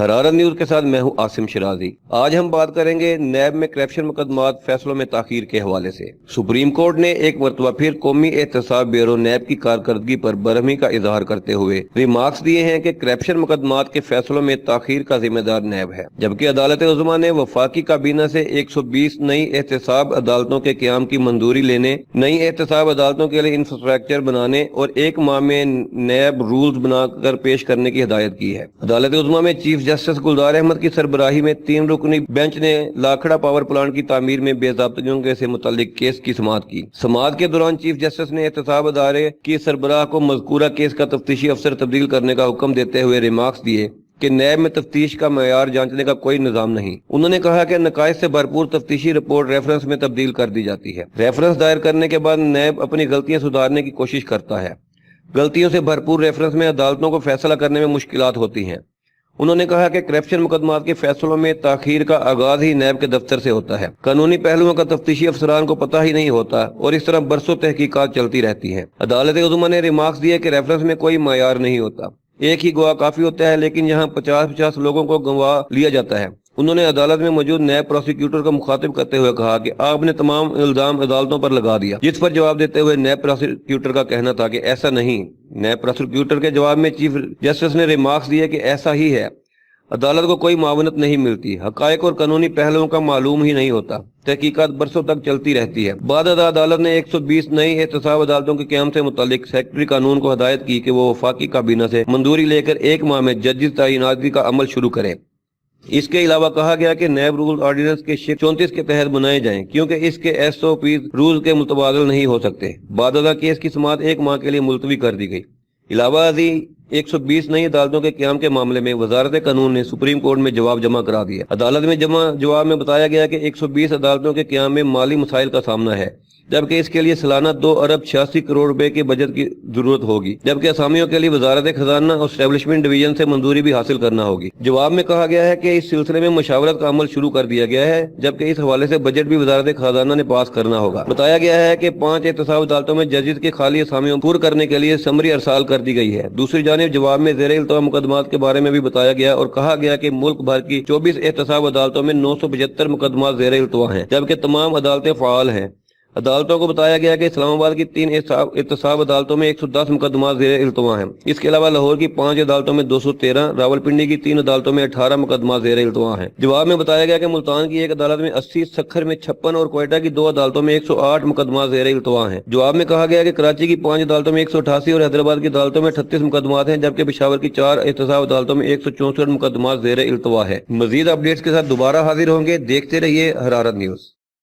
हरारत न्यूज के साथ मैं हूं आसिम शिराजी। आज हम बात करेंगे नैब में करप्शन मुकदमात फैसलों में ताखीर के हवाले से। सुप्रीम कोर्ट ने एक मरतबा फिर कौमी एहतसाब ब्यूरो नैब की कारकर्दगी पर बरहमी का इजहार करते हुए रिमार्क्स दिए हैं कि करप्शन मुकदमात के फैसलों में ताखीर का जिम्मेदार नैब है, जबकि अदालत उज़्मा ने वफाकी काबीना से 120 नई एहतसाब अदालतों के क़याम की मंजूरी लेने, नई एहतसाब अदालतों के लिए इंफ्रास्ट्रक्चर बनाने और 1 माह में नैब रूल्स बनाकर पेश करने की हिदायत की है। अदालत उज़्मा में चीफ जस्टिस गुलजार अहमद की सरबराही में 3 रुकनी बेंच ने लाखड़ा पावर प्लांट की तामीर में बेज़ाब्तगियों से मुतालिक केस की समाअत की। समाअत के दौरान चीफ जस्टिस ने एहतसाब अदारे की सरबराह को मज़कूरा केस का तफ्तीशी अफसर तब्दील करने का हुक्म देते हुए रिमार्क्स दिए कि नैब में तफ्तीश का मयार जांचने का कोई निजाम नहीं। उन्होंने कहा कि नकाइज से भरपूर तफ्तीशी रिपोर्ट रेफरेंस में तब्दील कर दी जाती है। रेफरेंस दायर करने के बाद नैब अपनी गलतियां सुधारने की कोशिश करता है। गलतियों से भरपूर रेफरेंस में अदालतों को फैसला करने में मुश्किलात होती हैं। उन्होंने कहा कि करप्शन मुकदमात के फैसलों में ताखीर का आगाज ही नैब के दफ्तर से होता है। कानूनी पहलुओं का तफ्तीशी अफसरान को पता ही नहीं होता और इस तरह बरसों तहकीकात चलती रहती है। अदालत उज़्मा ने रिमार्क्स दिए कि रेफरेंस में कोई मयार नहीं होता, एक ही गवाह काफी होता है, लेकिन यहाँ 50-50 लोगों को गवाह लिया जाता है। उन्होंने अदालत में मौजूद नैब प्रोसिक्यूटर को मुखातिब करते हुए कहा कि आपने तमाम इल्जाम अदालतों पर लगा दिया, जिस पर जवाब देते हुए नैब प्रोसिक्यूटर का कहना था कि ऐसा नहीं। नैब प्रोसिक्यूटर के जवाब में चीफ जस्टिस ने रिमार्क्स दिए कि ऐसा ही है, अदालत को कोई मावनत नहीं मिलती, हकायक और कानूनी पहलुओं का मालूम ही नहीं होता, तहकीकात बरसों तक चलती रहती है। बाद अदालत ने 120 नई एहतसाब अदालतों के क़याम से मुतालिक सेक्रेटरी कानून को हदायत की कि वो वफाकी काबीना से मंजूरी लेकर 1 माह में जजिस तैनाती का अमल शुरू करें। इसके अलावा कहा गया कि नैब रूल ऑर्डिनेंस के शिक 34 के तहत बनाए जाएं, क्योंकि इसके SOP रूल के मुतबादल नहीं हो सकते। बाद केस की समाअत 1 माह के लिए मुलतवी कर दी गई। इलावा 120 नई अदालतों के क़याम के मामले में वजारत कानून ने सुप्रीम कोर्ट में जवाब जमा करा दिया। अदालत में जवाब में बताया गया कि 120 अदालतों के क़याम में माली मसाइल का सामना है, जबकि इसके लिए सालाना 2 अरब 86 करोड़ रुपए के बजट की जरूरत होगी, जबकि असामियों के लिए वजारत खजाना और एस्टेब्लिशमेंट डिवीजन से मंजूरी भी हासिल करना होगी। जवाब में कहा गया है कि इस सिलसिले में मशावरत का अमल शुरू कर दिया गया है, जबकि इस हवाले से बजट भी वजारत खजाना ने पास करना होगा। बताया गया है कि 5 एहतसाब अदालतों में जजिस के खाली असामियों पूर्ण करने के लिए समरी अरसाल कर दी गई है। दूसरी जानिब जवाब में ज़ेर इल्तवा मुकदमात के बारे में भी बताया गया और कहा गया कि मुल्क भर की 24 एहतसाब अदालतों में 975 मुकदमात ज़ेर इल्तवा हैं, जबकि तमाम अदालतें फ़ाल हैं। अदालतों को बताया गया कि इस्लामाबाद की 3 एहतसाब अदालतों में 110 मुकदमा ज़ेर इल्तवा हैं। इसके अलावा लाहौर की 5 अदालतों में 213, रावलपिंडी की 3 अदालतों में 18 मुकदमा ज़ेर इल्तवा हैं। जवाब में बताया गया कि मुल्तान की 1 अदालत में 80, सक्खर में 56 और क्वेटा की 2 अदालतों में 108 मुकदमा ज़ेर इल्तवा हैं। जवाब में कहा गया कि कराची की 5 अदालतों में 188 और हैदराबाद की अदालतों में 38 मुकदमात हैं, जबकि पेशावर की 4 एहतसाब अदालतों में 164 मुकदमा ज़ेर इल्तवा है। मजीद अपडेट्स के साथ दोबारा हाजिर होंगे। देखते रहिए हरारत न्यूज।